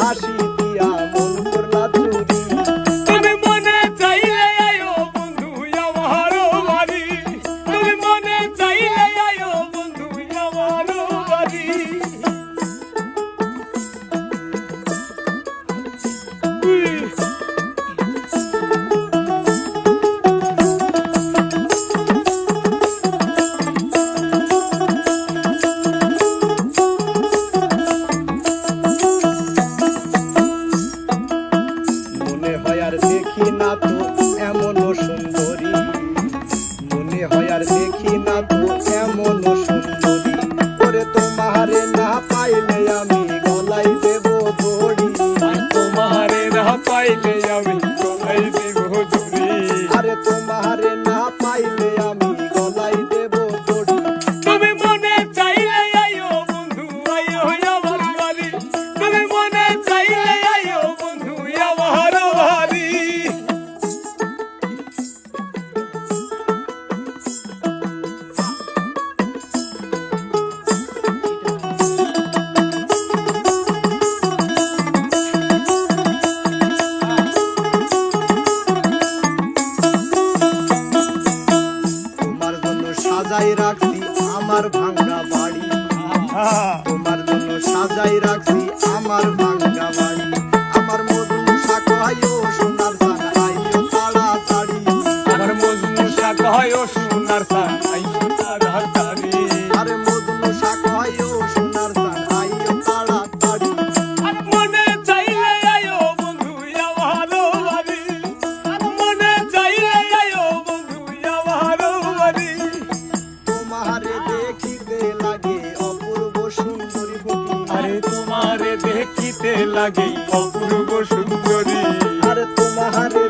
হাসি দিয়া মন করলা চুরি। তুমি মনে চাইলে আয়ো বন্ধু আমার বাড়ি, তুমি মনে চাইলে আয়ো বন্ধু আমার বাড়ি। মনে হয় আর দেখি না তো এমন সুন্দরী, মনে হয় আর দেখি না তো এমন সুন্দরী। ওরে তোমারে না পাইলে আমি গলায় দেব দড়ি। তোমারে না পাইলে আমি গলায় দেব দড়ি। আরে তোমারে না পাইলে আমি গলায় দেব দড়ি। তুমি মনে চাইলে আয়ো বন্ধু আয়ো আমার বাড়ি, তুমি মনে চাইলে আয়ো বন্ধু আমার বাড়ি। তোমার জন্য সাজাই রাখছি আমার ভাঙ্গা বাড়ি, তোমার জন্য সাজাই রাখছি আমার ভাঙ্গা বাড়ি। আমার মধু শাক আইও সোনার চান আইও তাড়াতাড়ি। আমার মজনু শাক হয় ও সোনার চান আইও তাড়াতাড়ি। আরে মধু শাক আইও সোনার চান আইও তাড়াতাড়ি। আর মনে চাইলে আয়ো বন্ধু আমার বাড়ি, আর মনে চাইলে আয়ো বন্ধু আমার বাড়ি। তোমারে দেখিতে লাগে অপূর্ব সুন্দরী ফকির। আরে তোমারে দেখিতে লাগে অপূর্ব সুন্দরী। আরে তোমারে